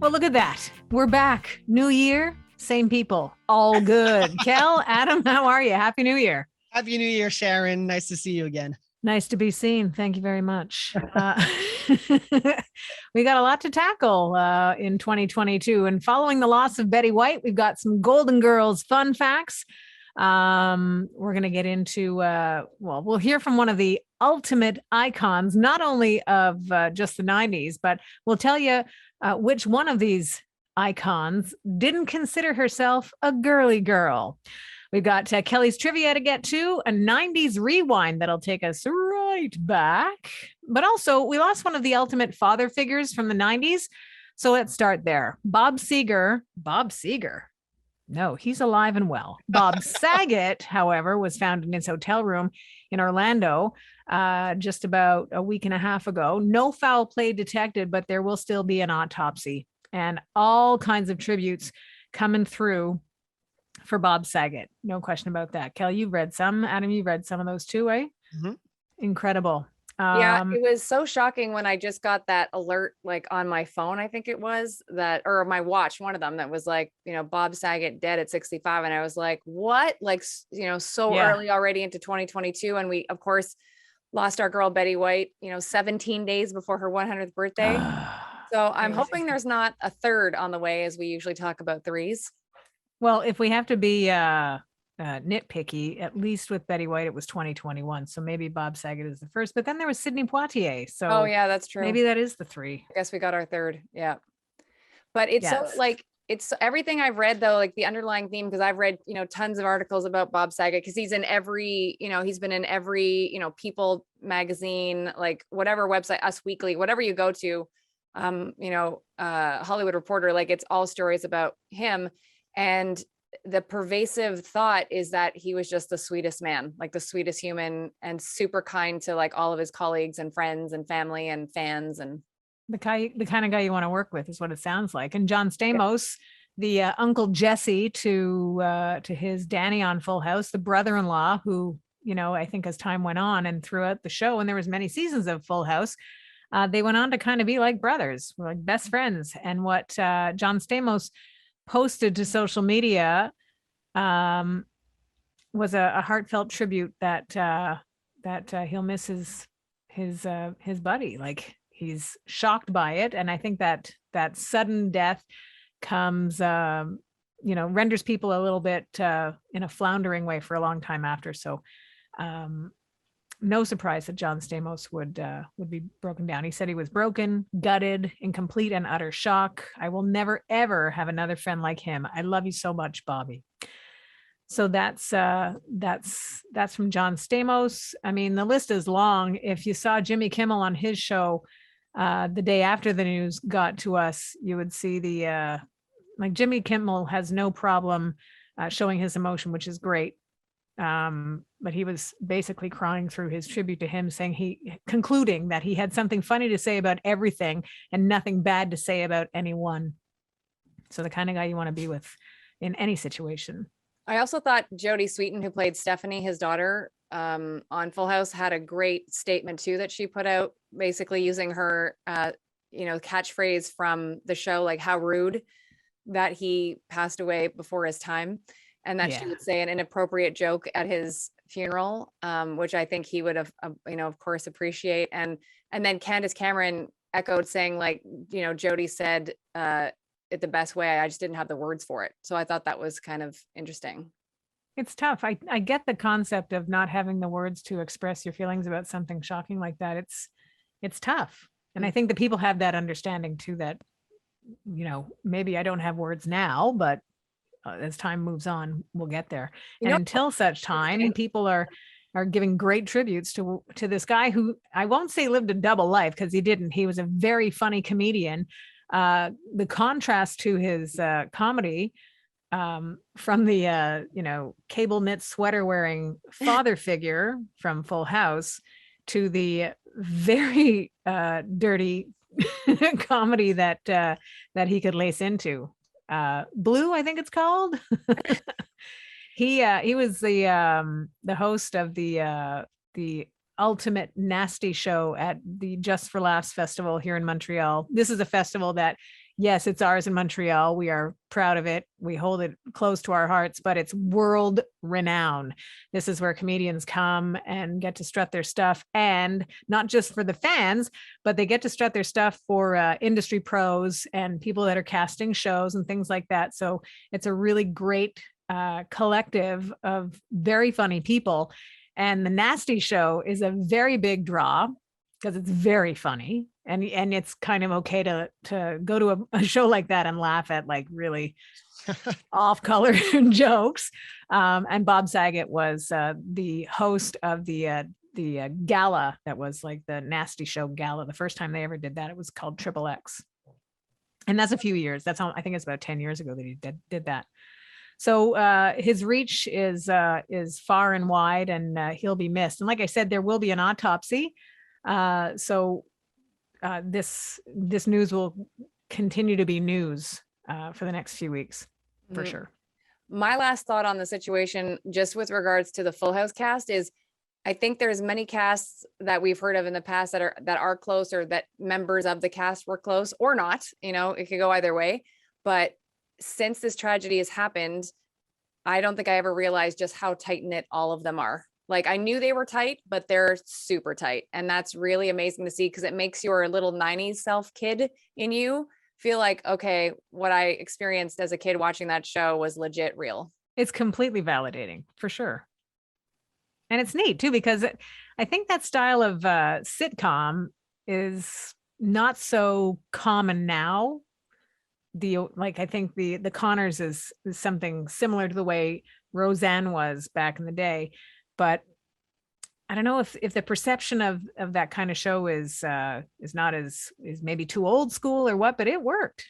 Well, look at that. We're back. New year, same people. All good. Kel, Adam, how are you? Happy New Year. Happy New Year, Sharon. Nice to see you again. Nice to be seen. Thank you very much. We got a lot to tackle in 2022. And following the loss of Betty White, we've got some Golden Girls fun facts. We're going to get into, we'll hear from one of the ultimate icons, not only of just the 90s, but we'll tell you which one of these icons didn't consider herself a girly girl. We've got Kelly's trivia to get to, a 90s rewind that'll take us right back. But also, we lost one of the ultimate father figures from the 90s. So let's start there. Bob Seger. No, he's alive and well. Bob Saget, however, was found in his hotel room in Orlando just about a week and a half ago. No foul play detected, but there will still be an autopsy and all kinds of tributes coming through for Bob Saget. No question about that. Kelly, you've read some. Adam, you've read some of those too, eh? Mm-hmm. Incredible. Yeah, it was so shocking when I just got that alert, like on my phone, I think it was that, or my watch, one of them that was like, Bob Saget dead at 65. And I was like, what? Like, so early already into 2022. And we, of course, lost our girl, Betty White, 17 days before her 100th birthday. So I'm hoping there's not a third on the way, as we usually talk about threes. Well, if we have to be nitpicky, at least with Betty White, it was 2021. So maybe Bob Saget is the first, but then there was Sidney Poitier. So oh yeah, that's true. Maybe that is the three. I guess we got our third. Yeah. But it's so like, it's everything I've read though, like the underlying theme, because I've read, tons of articles about Bob Saget, because he's in every, he's been in every, People magazine, like whatever website, Us Weekly, whatever you go to, Hollywood Reporter, like it's all stories about him. And the pervasive thought is that he was just the sweetest man, like the sweetest human, and super kind to like all of his colleagues and friends and family and fans. And the kind of guy you want to work with is what it sounds like. And John Stamos, the Uncle Jesse to his Danny on Full House, the brother-in-law who, I think as time went on and throughout the show, and there was many seasons of Full House, they went on to kind of be like brothers, like best friends. And what John Stamos posted to social media was a heartfelt tribute that he'll miss his buddy. Like he's shocked by it, and I think that sudden death comes renders people a little bit in a floundering way for a long time after. So no surprise that John Stamos would be broken down. He said he was broken, gutted, in complete and utter shock. I will never, ever have another friend like him. I love you so much, Bobby. So that's from John Stamos. I mean, the list is long. If you saw Jimmy Kimmel on his show the day after the news got to us, you would see like Jimmy Kimmel has no problem showing his emotion, which is great. But he was basically crying through his tribute to him, concluding that he had something funny to say about everything and nothing bad to say about anyone. So the kind of guy you want to be with in any situation. I also thought Jodie Sweetin, who played Stephanie, his daughter, on Full House, had a great statement too that she put out, basically using her, catchphrase from the show, like how rude that he passed away before his time. And that she would say an inappropriate joke at his funeral, which I think he would have, of course, appreciate. And then Candace Cameron echoed saying, like, Jodie said it the best way. I just didn't have the words for it. So I thought that was kind of interesting. It's tough. I get the concept of not having the words to express your feelings about something shocking like that. It's tough. And I think the people have that understanding too, that, maybe I don't have words now, but as time moves on, we'll get there. And until such time, people are giving great tributes to this guy who I won't say lived a double life, because he didn't. He was a very funny comedian. The contrast to his comedy from the cable knit sweater wearing father figure from Full House to the very dirty comedy that he could lace into. Blue, I think it's called. He was the host of the ultimate nasty show at the Just for Laughs festival here in Montreal. This is a festival that Yes, it's ours in Montreal. We are proud of it. We hold it close to our hearts, but it's world renowned. This is where comedians come and get to strut their stuff, and not just for the fans, but they get to strut their stuff for industry pros and people that are casting shows and things like that. So it's a really great collective of very funny people. And the Nasty Show is a very big draw because it's very funny, and it's kind of okay to go to a show like that and laugh at like really off color jokes. And Bob Saget was the host of the gala that was like the Nasty Show gala. The first time they ever did that, it was called Triple X, and that's a few years. That's how, I think it's about 10 years ago that he did that. So his reach is far and wide, and he'll be missed. And like I said, there will be an autopsy. So this news will continue to be news for the next few weeks, for sure. My last thought on the situation, just with regards to the Full House cast, is I think there's many casts that we've heard of in the past that are close, or that members of the cast were close or not. You know, it could go either way. But since this tragedy has happened, I don't think I ever realized just how tight knit all of them are. Like, I knew they were tight, but they're super tight. And that's really amazing to see, because it makes your little 90s self kid in you feel like, okay, what I experienced as a kid watching that show was legit real. It's completely validating, for sure. And it's neat too, because I think that style of sitcom is not so common now. I think the Connors is something similar to the way Roseanne was back in the day, but I don't know if the perception of that kind of show is not is maybe too old school or what, but it worked.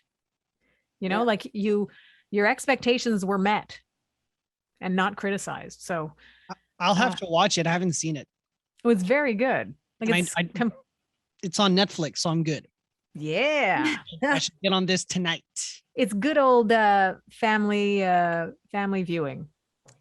You know, like your expectations were met and not criticized. So I'll have to watch it. I haven't seen it. It was very good. Like it's on Netflix, so I'm good. Yeah. I should get on this tonight. It's good old family viewing.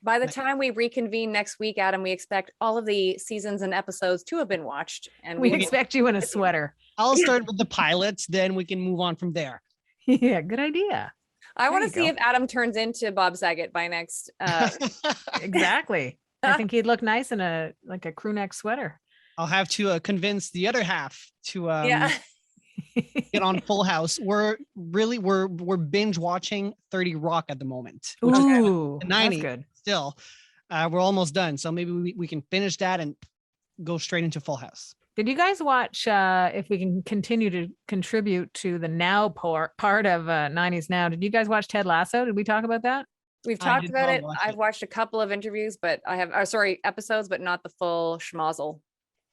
By the time we reconvene next week, Adam, we expect all of the seasons and episodes to have been watched. And we expect you in a sweater. I'll start with the pilots, then we can move on from there. Yeah, good idea. I want to see if Adam turns into Bob Saget by next. Exactly. I think he'd look nice in a crew neck sweater. I'll have to convince the other half to get on Full House. We're binge watching 30 Rock at the moment. Ooh, 90 that's good. Still, we're almost done, so maybe we can finish that and go straight into Full House. Did you guys watch? If we can continue to contribute to the now part of 90s Now, did you guys watch Ted Lasso? Did we talk about that? We've talked about it. I've watched a couple of interviews, but I have episodes, but not the full schmozzle.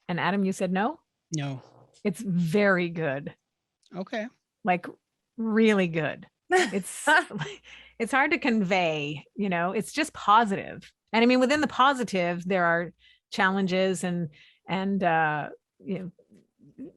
And Adam, you said no? No. It's very good. Okay. Like really good. It's hard to convey, you know, it's just positive. And I mean, within the positive, there are challenges and you know,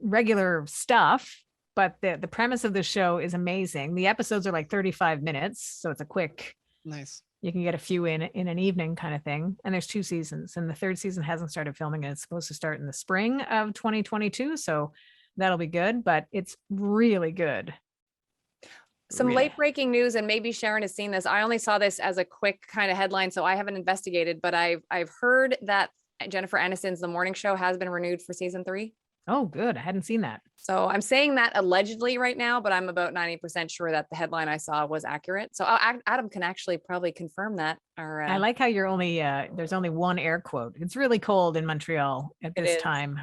regular stuff, but the premise of the show is amazing. The episodes are like 35 minutes, so it's a quick, nice. You can get a few in an evening kind of thing. And there's 2 seasons, and the 3rd season hasn't started filming, and it's supposed to start in the spring of 2022. So that'll be good, but it's really good. Some late breaking news, and maybe Sharon has seen this. I only saw this as a quick kind of headline, so I haven't investigated, but I've heard that Jennifer Aniston's The Morning Show has been renewed for season 3. Oh, good. I hadn't seen that. So I'm saying that allegedly right now, but I'm about 90% sure that the headline I saw was accurate. So Adam can actually probably confirm that. Or I like how you're only there's only one air quote. It's really cold in Montreal at this time.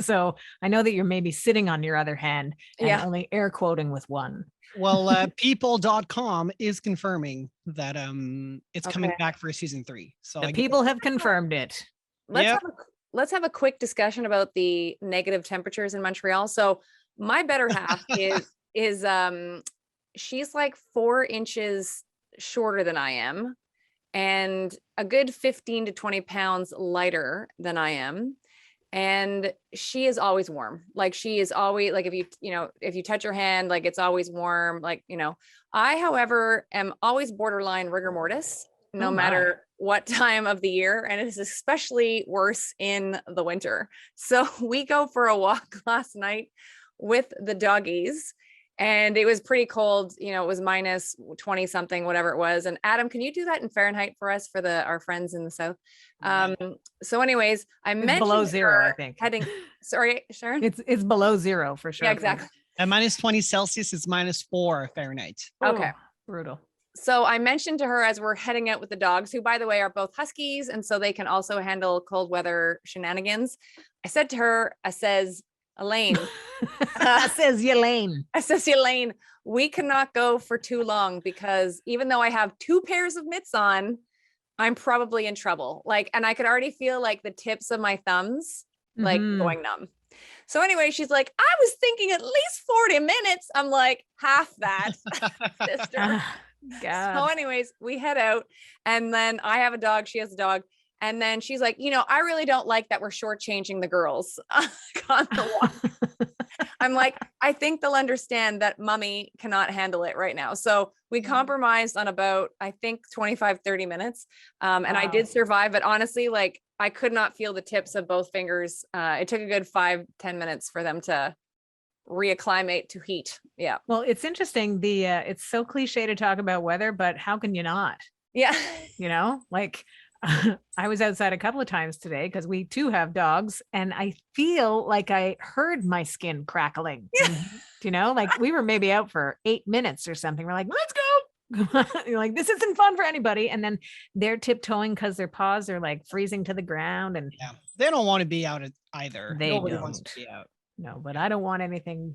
So I know that you're maybe sitting on your other hand and only air quoting with one. Well, people.com is confirming that it's coming back for season 3. So the people have confirmed it. Let's have a quick discussion about the negative temperatures in Montreal. So my better half is she's like 4 inches shorter than I am, and a good 15 to 20 pounds lighter than I am. And she is always warm. Like, she is always like, if you touch her hand, like, it's always warm. Like, you know, I, however, am always borderline rigor mortis, no matter what time of the year. And it is especially worse in the winter. So we go for a walk last night with the doggies, And it was pretty cold. You know, it was minus 20 something, whatever it was. And Adam, can you do that in Fahrenheit for us, for our friends in the South? So anyways, I It's mentioned below zero, her I think. heading, sorry, Sharon? It's below zero for sure. Yeah, exactly. At minus 20 Celsius, it's minus 4 Fahrenheit. Okay. Brutal. So I mentioned to her as we're heading out with the dogs, who by the way are both Huskies, and so they can also handle cold weather shenanigans. I said to her, I says, Elaine, Elaine, we cannot go for too long, because even though I have 2 pairs of mitts on, I'm probably in trouble. Like, and I could already feel like the tips of my thumbs like going numb. So anyway, she's like, I was thinking at least 40 minutes. I'm like, half that, sister. God. So anyways, we head out, and then I have a dog, she has a dog. And then she's like, you know, I really don't like that we're shortchanging the girls on the walk. I'm like, I think they'll understand that mommy cannot handle it right now. So we compromised on about, I think 25, 30 minutes. And I did survive, but honestly, like I could not feel the tips of both fingers. It took a good 5-10 minutes for them to reacclimate to heat. Yeah. Well, it's interesting. It's so cliche to talk about weather, but how can you not? Yeah. You know, like I was outside a couple of times today because we too have dogs, and I feel like I heard my skin crackling. Yeah. You know, like we were maybe out for 8 minutes or something. We're like, let's go. You're like, this isn't fun for anybody. And then they're tiptoeing because their paws are like freezing to the ground. And yeah, they don't want to be out either. Nobody wants to be out. No, but I don't want anything,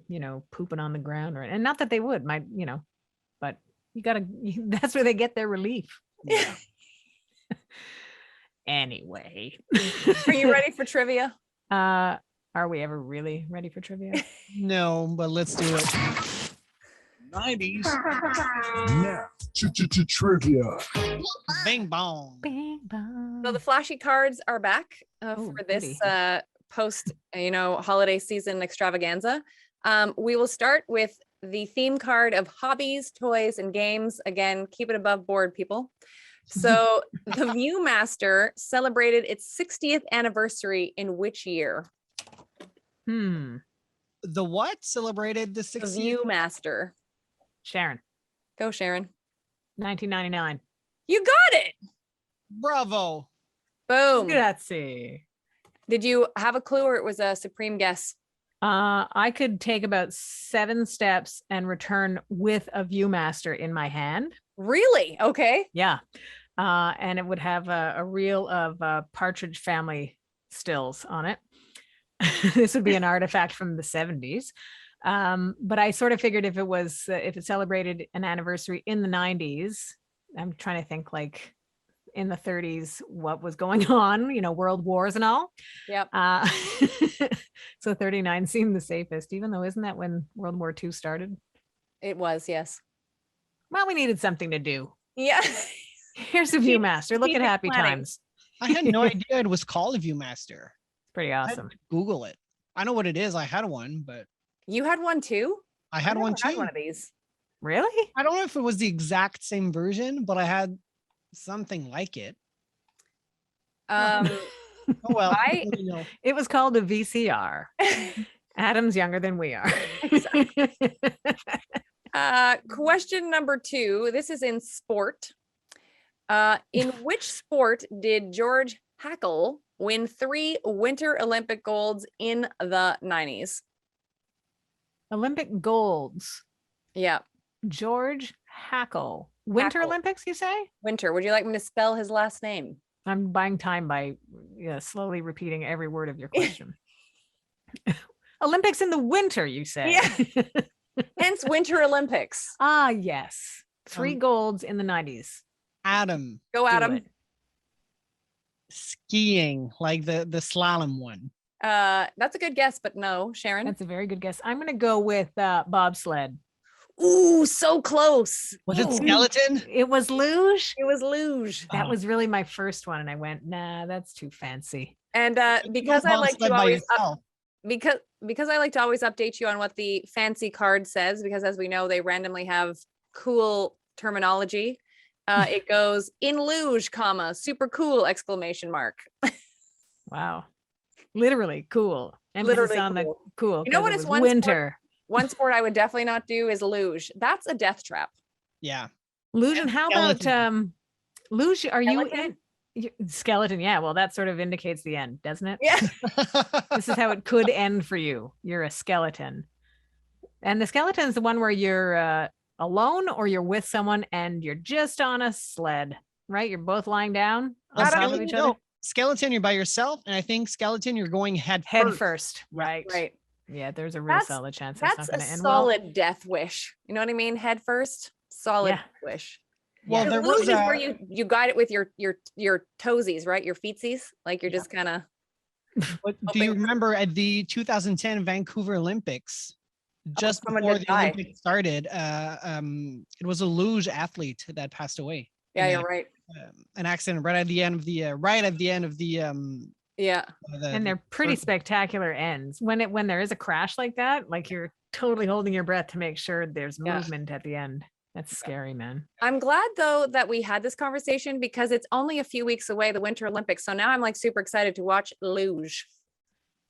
pooping on the ground, and not that they would, but that's where they get their relief. Yeah. Anyway. Are you ready for trivia? Are we ever really ready for trivia? No, but let's do it. 90s. Now, trivia. Bing bong. Bing bong. So the flashy cards are back for this post, holiday season extravaganza. We will start with the theme card of hobbies, toys, and games. Again, keep it above board, people. So the Viewmaster celebrated its 60th anniversary in which year? The what celebrated the 60th? The Viewmaster. Sharon. Go, Sharon. 1999. You got it. Bravo. Boom. Grazie. Did you have a clue, or it was a supreme guess? I could take about 7 steps and return with a Viewmaster in my hand. Really? Okay. Yeah. And it would have a reel of Partridge Family stills on it. This would be an artifact from the 70s. But I sort of figured if it celebrated an anniversary in the 90s, I'm trying to think like in the 30s, what was going on, world wars and all. Yep. So 39 seemed the safest, even though isn't that when World War II started? It was, yes. Well, we needed something to do. Yeah. Here's a Viewmaster. Look at happy times. I had no idea it was called a Viewmaster. Pretty awesome. Google it. I know what it is. I had one, but you had one too? I had one too. Had one of these. Really? I don't know if it was the exact same version, but I had something like it. Oh well, it was called a VCR. Adam's younger than we are. Exactly. Question number 2. This is in sport. In which sport did George Hackle win 3 Winter Olympic golds in the 90s? Olympic golds. Yeah. George Hackle. Winter Olympics, you say? Winter. Would you like me to spell his last name? I'm buying time by slowly repeating every word of your question. Olympics in the winter, you say? Yeah. Hence Winter Olympics. Ah, yes. 3 golds in the 90s. Adam. Go, Adam. Skiing, like the slalom one. That's a good guess, but no. Sharon? That's a very good guess. I'm going to go with bobsled. Ooh, so close. Was it skeleton? It was luge. It was luge. That was really my first one, and I went, nah, that's too fancy. And because I like to always because I like to always update you on what the fancy card says, because as we know, they randomly have cool terminology. It goes in luge, comma, super cool, exclamation mark. Wow. Literally cool. Emphasis Literally on cool. the cool. You know what is one winter. One sport I would definitely not do is luge. That's a death trap. Yeah. Luge, and how about Skeleton. luge? Are you Skeleton? skeleton? Yeah, well, that sort of indicates the end, doesn't it? Yeah. This is how it could end for you. You're a skeleton, and the skeleton is the one where you're alone or you're with someone and you're just on a sled, right? You're both lying down on Well, top of each other. skeleton, you're by yourself, and I think skeleton, you're going head First, right? Right. Yeah, there's a real That's- solid chance that's That's not a going to end well. solid death wish. You know what I mean? Head first, solid Yeah. wish. Well, Yeah. there Luge was is where you guide it with your toesies, right? Your feetsies, like you're just kind of. Do you remember at the 2010 Vancouver Olympics, just someone before did the die. Olympics started, it was a luge athlete that passed away. Yeah, in you're right. an accident right at the end of the Yeah. And they're pretty spectacular ends. When there is a crash like that, like you're totally holding your breath to make sure there's Yeah. movement at the end. That's scary, man. I'm glad though that we had this conversation because it's only a few weeks away, the Winter Olympics. So now I'm like super excited to watch luge.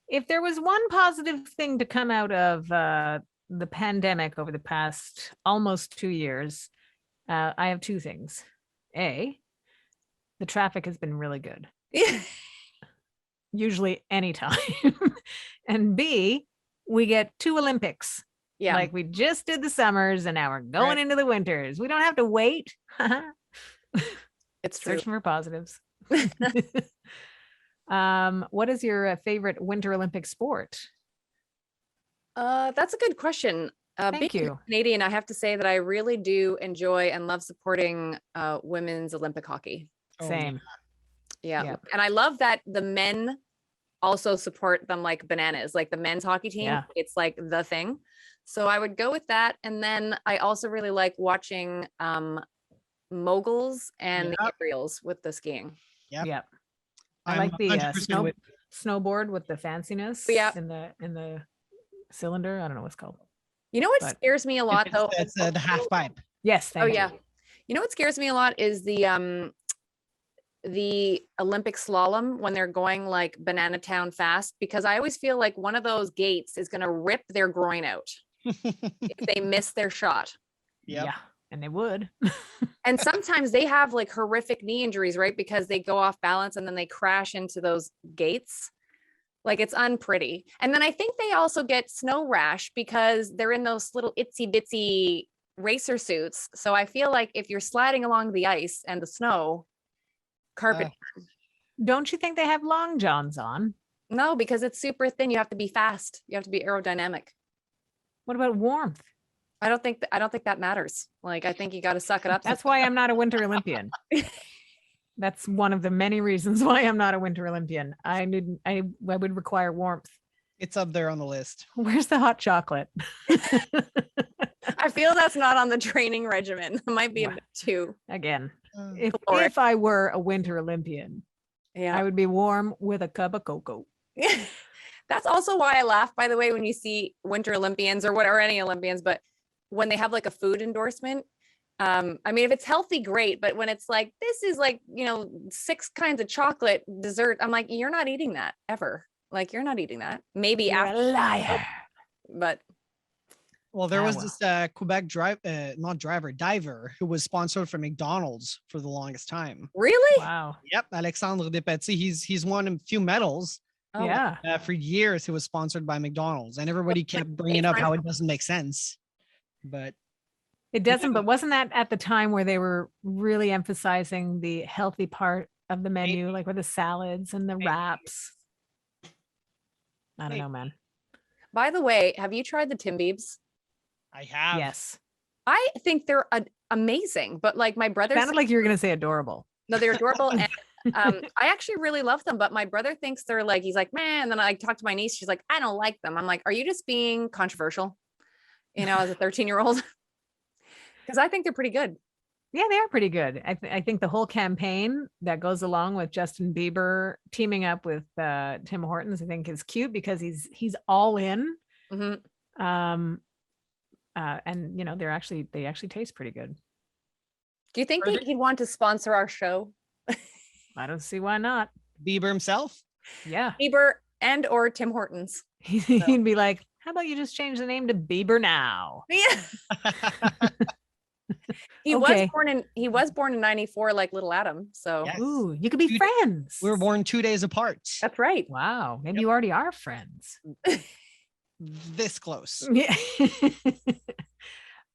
If there was one positive thing to come out of the pandemic over the past almost 2 years, I have two things. A, the traffic has been really good, usually anytime. And B, we get 2 Olympics. Yeah. Like we just did the summers and now we're going Right. into the winters. We don't have to wait. It's true. Searching for positives. What is your favorite Winter Olympic sport? That's a good question. Thank Being you. Canadian, I have to say that I really do enjoy and love supporting women's Olympic hockey. Oh, Same. Yeah. Yep. And I love that the men also support them like bananas, like the men's hockey team. Yeah. It's like the thing. So I would go with that. And then I also really like watching moguls and the Yep. aerials with the skiing. Yep. Yep. I I'm like the 100% with- snowboard with the fanciness Yeah. in the cylinder. I don't know what's called. You know what But- scares me a lot though? That's the half pipe. Yes. Oh Thank yeah. you. You know what scares me a lot is the Olympic slalom when they're going like banana town fast, because I always feel like one of those gates is going to rip their groin out if they miss their shot. Yep. Yeah. And they would. And sometimes they have like horrific knee injuries, right? Because they go off balance and then they crash into those gates. Like it's unpretty. And then I think they also get snow rash because they're in those little itsy bitsy racer suits. So I feel like if you're sliding along the ice and the snow, carpet. Don't you think they have long johns on? No, because it's super thin. You have to be fast. You have to be aerodynamic. What about warmth? I don't think that matters. Like I think you got to suck it up. That's why I'm not a Winter Olympian. That's one of the many reasons why I'm not a Winter Olympian. I would require warmth. It's up there on the list. Where's the hot chocolate? I feel that's not on the training regimen. It might be a bit too. Again, Uh, caloric. if I were a Winter Olympian, Yeah. I would be warm with a cup of cocoa. That's also why I laugh, by the way, when you see Winter Olympians or whatever, any Olympians, but when they have like a food endorsement, I mean, if it's healthy, great. But when it's like, this is like, 6 kinds of chocolate dessert, I'm like, you're not eating that ever. Like, you're not eating that. Maybe You're after, a liar. but Well, there was well. this Quebec diver who was sponsored from McDonald's for the longest time. really? Wow. Yep, Alexandre Despetit. He's won a few medals. Oh, Yeah. For years, he was sponsored by McDonald's, and everybody kept bringing up how it doesn't make sense. But It doesn't, but wasn't that at the time where they were really emphasizing the healthy part of the menu, like with the salads and the wraps? I don't know, man. By the way, have you tried the Timbiebs? I have. Yes. I think they're amazing, but like my brother Sounded like you were going to say adorable. no, they're adorable. And I actually really love them, but my brother thinks they're like, he's like, man. And then I talked to my niece. She's like, I don't like them. I'm like, are you just being controversial? As a 13-year-old? Because I think they're pretty good. Yeah, they are pretty good. I think the whole campaign that goes along with Justin Bieber teaming up with Tim Hortons, I think is cute because he's all in. hmm And they actually taste pretty good. Do you think he'd want to sponsor our show? I don't see why not. Bieber himself. Yeah. Bieber and or Tim Hortons. He'd be like, How about you just change the name to Bieber now? Yeah. He Okay. was born in 94 like little Adam. So Yes. Ooh, you could be Dude, friends. We were born 2 days apart. that's right. Wow. Maybe Yep. you already are friends. This close. Yeah.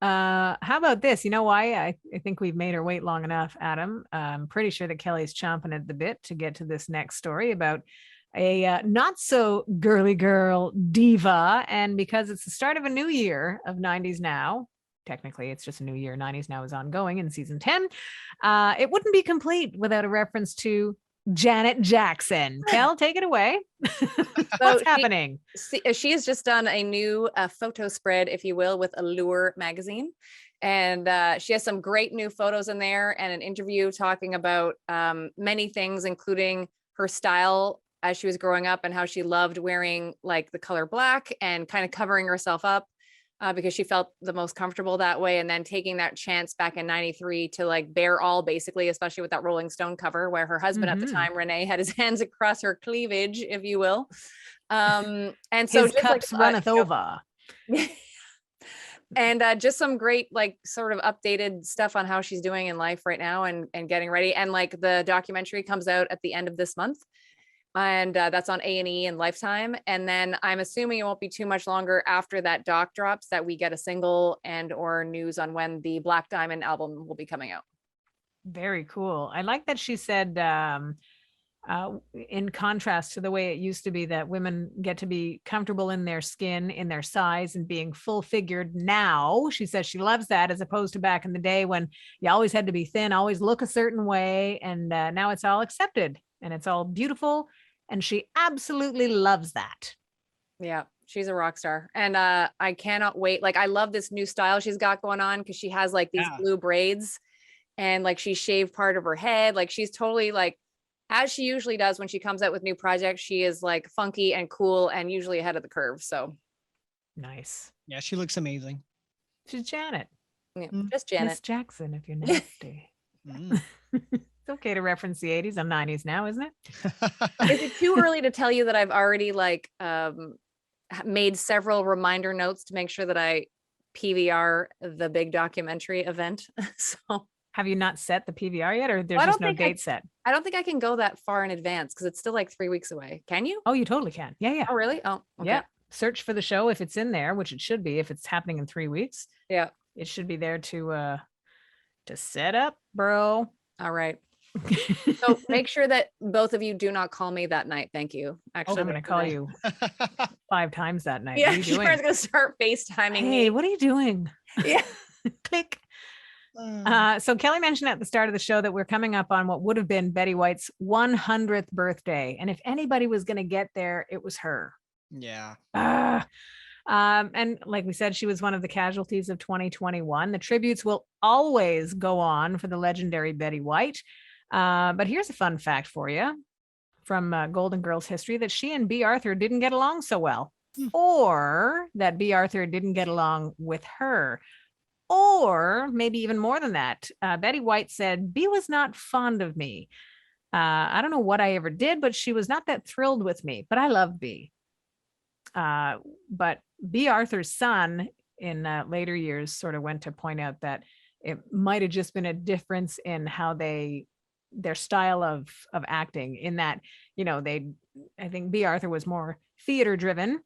How about this? You know why? I think we've made her wait long enough, Adam. I'm pretty sure that Kelly's chomping at the bit to get to this next story about a not so girly girl diva. And because it's the start of a new year of 90s Now, technically it's just a new year. 90s Now is ongoing in season 10. It wouldn't be complete without a reference to Janet Jackson. Kel, take it away. What's happening? She has just done a new photo spread, if you will, with Allure magazine. And she has some great new photos in there and an interview talking about many things, including her style as she was growing up and how she loved wearing like the color black and kind of covering herself up because she felt the most comfortable that way. And then taking that chance back in 93 to like bare all, basically, especially with that Rolling Stone cover where her husband at the time, Renee, had his hands across her cleavage, if you will. And so his just cups like, runneth over. And just some great like sort of updated stuff on how she's doing in life right now and getting ready. And like the documentary comes out at the end of this month. And that's on A&E and Lifetime. And then I'm assuming it won't be too much longer after that doc drops that we get a single and or news on when the Black Diamond album will be coming out. Very cool. I like that she said, in contrast to the way it used to be that women get to be comfortable in their skin, in their size, and being full figured now. She says she loves that as opposed to back in the day when you always had to be thin, always look a certain way. And now it's all accepted and it's all beautiful. And she absolutely loves that. Yeah, she's a rock star. And I cannot wait. Like, I love this new style she's got going on because she has like these blue braids and like she shaved part of her head. Like she's totally like, as she usually does when she comes out with new projects, she is like funky and cool and usually ahead of the curve. So nice. Yeah, she looks amazing. She's Janet. Yeah, just Janet. Miss Jackson, if you're nasty. It's okay to reference the 80s and 90s now, isn't it? Is it too early to tell you that I've already like made several reminder notes to make sure that I PVR the big documentary event? So have you not set the PVR yet, or there's just no date set? I don't think I can go that far in advance because it's still like 3 weeks away. Can you? Oh, you totally can. Yeah. Oh, really? Oh, okay. Yeah. Search for the show if it's in there, which it should be if it's happening in 3 weeks. Yeah. It should be there to set up, bro. All right. So make sure that both of you do not call me that night. Thank you. Actually, I'm going to call you 5 times that night. Yeah, what are you doing? Sharon's going to start FaceTiming me. Hey, what are you doing? Yeah. Click. So Kelly mentioned at the start of the show that we're coming up on what would have been Betty White's 100th birthday. And if anybody was going to get there, it was her. Yeah. And like we said, she was one of the casualties of 2021. The tributes will always go on for the legendary Betty White. But here's a fun fact for you from Golden Girls history that she and B. Arthur didn't get along so well, or that B. Arthur didn't get along with her, or maybe even more than that. Betty White said, B was not fond of me. I don't know what I ever did, but she was not that thrilled with me, but I loved B. But B. Arthur's son in later years sort of went to point out that it might have just been a difference in how their style of acting, in that, I think B. Arthur was more theater driven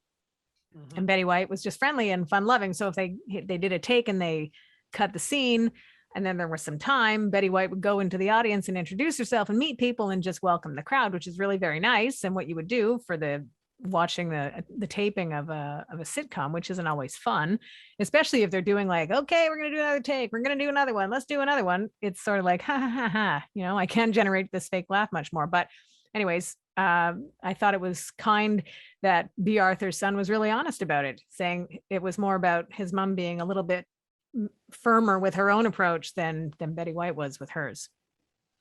and Betty White was just friendly and fun loving. So if they did a take and they cut the scene and then there was some time, Betty White would go into the audience and introduce herself and meet people and just welcome the crowd, which is really very nice. And what you would do for watching the taping of a sitcom, which isn't always fun, especially if they're doing like, okay, we're going to do another take. We're going to do another one. Let's do another one. It's sort of like, ha, ha, ha, ha. I can't generate this fake laugh much more. But anyways, I thought it was kind that B. Arthur's son was really honest about it, saying it was more about his mom being a little bit firmer with her own approach than Betty White was with hers,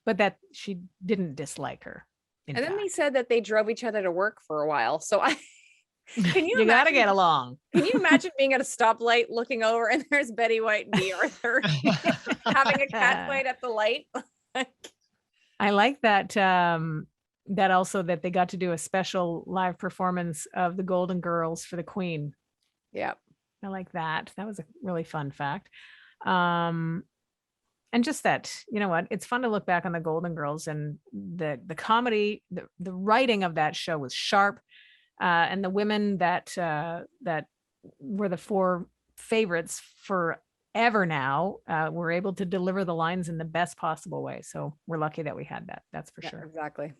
but that she didn't dislike her. And then they said that they drove each other to work for a while. So you gotta get along. Can you imagine being at a stoplight looking over and there's Betty White and B. Arthur having a cat fight at the light? I like that. That also that they got to do a special live performance of the Golden Girls for the Queen. Yeah. I like that. That was a really fun fact. And just that, you know what, it's fun to look back on the Golden Girls, and the comedy, the writing of that show was sharp. And the women that were the 4 favorites forever now were able to deliver the lines in the best possible way. So we're lucky that we had that. That's for sure. Exactly.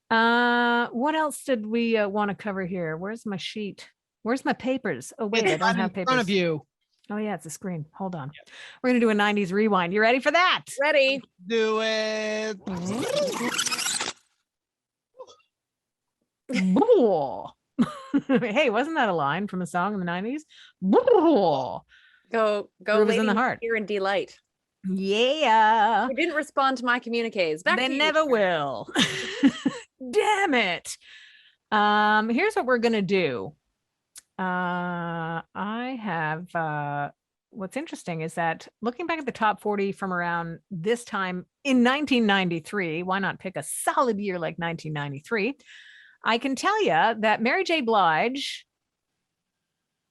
What else did we want to cover here? Where's my sheet? Where's my papers? Oh wait, I don't have papers. In front of you. Oh yeah, it's a screen. Hold on. We're gonna do a 90s rewind. You ready for that? Ready. Do it. Hey, wasn't that a line from a song in the 90s? Go Go Groove is in the heart. Here and delight. Yeah. You didn't respond to my communiques. Back They to you, never Sharon. will. Damn it. Here's what we're gonna do. I have what's interesting is that looking back at the top 40 from around this time in 1993, why not pick a solid year like 1993? I can tell you that Mary J. Blige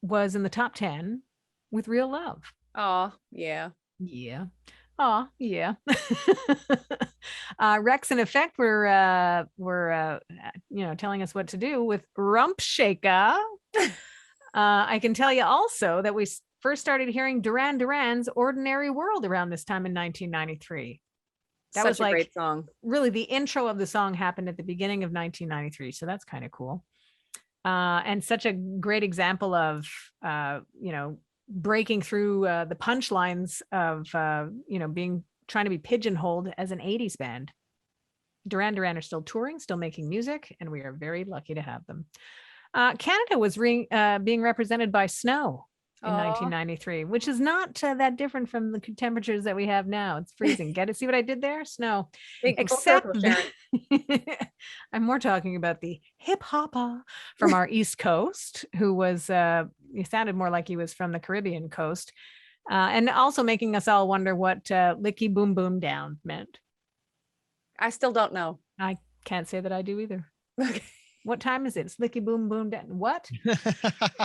was in the top 10 with Real Love. Oh, yeah. Yeah. Oh, yeah. Rex and Effect were telling us what to do with Rump Shaker. I can tell you also that we first started hearing Duran Duran's Ordinary World around this time in 1993. That Such was a like great song. really the intro of the song happened at the beginning of 1993. So that's kind of cool. And such a great example of, breaking through the punchlines of, trying to be pigeonholed as an 80s band. Duran Duran are still touring, still making music, and we are very lucky to have them. Canada was being represented by snow in 1993, which is not that different from the temperatures that we have now. It's freezing. Get it? See what I did there? Snow. Except I'm more talking about the hip hopper from our East Coast, who was he sounded more like he was from the Caribbean coast, and also making us all wonder what "licky boom boom down" meant. I still don't know. I can't say that I do either. Okay. What time is it? It's licky boom boom down. What?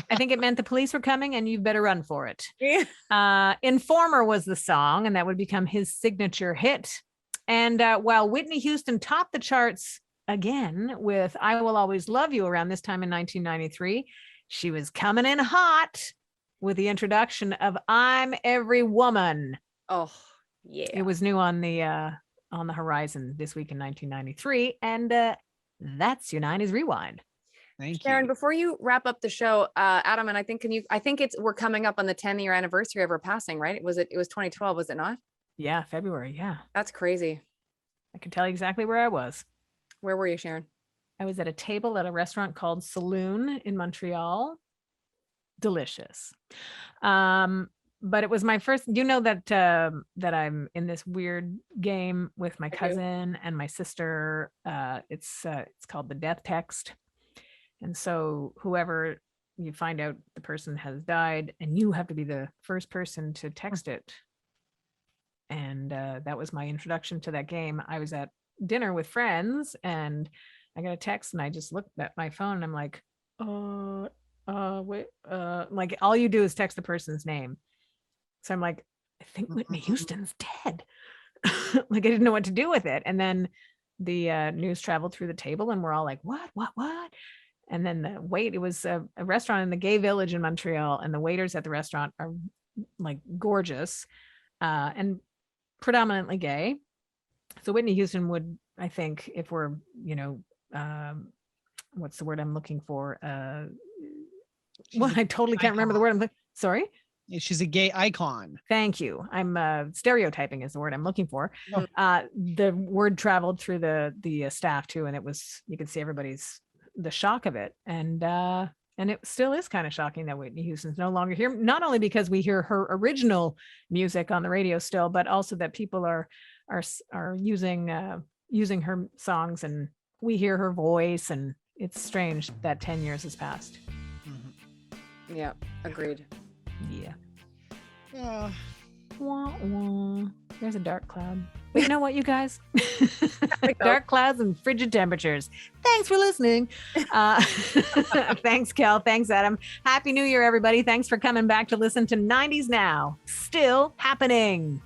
I think it meant the police were coming and you'd better run for it. Yeah. Informer was the song, and that would become his signature hit. And while Whitney Houston topped the charts again with I Will Always Love You around this time in 1993, she was coming in hot with the introduction of I'm Every Woman. Oh, yeah. It was new on the horizon this week in 1993. And that's your 90s rewind. Thank Sharon, you. before you wrap up the show, Adam, and I think we're coming up on the 10-year anniversary of her passing, right? It was 2012, was it not? Yeah, February. Yeah. That's crazy. I can tell you exactly where I was. Where were you, Sharon? I was at a table at a restaurant called Saloon in Montreal. Delicious. But it was my first, that I'm in this weird game with my cousin and my sister. It's called the death text. And so whoever you find out the person has died, and you have to be the first person to text it. And that was my introduction to that game. I was at dinner with friends and I got a text and I just looked at my phone and I'm like, wait, like all you do is text the person's name. So I'm like, I think Whitney Houston's dead. Like I didn't know what to do with it. And then the news traveled through the table and we're all like, what? And then it was a restaurant in the gay village in Montreal, and the waiters at the restaurant are like gorgeous and predominantly gay. So Whitney Houston would, I think, if we're, what's the word I'm looking for? Well, I totally can't remember the word. Sorry? She's a gay icon. Thank you. I'm stereotyping is the word I'm looking for. Oh. The word traveled through the staff too, and you could see the shock of it. And it still is kind of shocking that Whitney Houston's no longer here, not only because we hear her original music on the radio still, but also that people are using her songs and we hear her voice, and it's strange that 10 years has passed. Mm-hmm. Yeah, agreed. Yeah. Wah, wah. There's a dark cloud. But you know what, you guys? Dark clouds and frigid temperatures. Thanks for listening. Thanks, Kel. Thanks, Adam. Happy New Year, everybody. Thanks for coming back to listen to 90s Now. Still happening.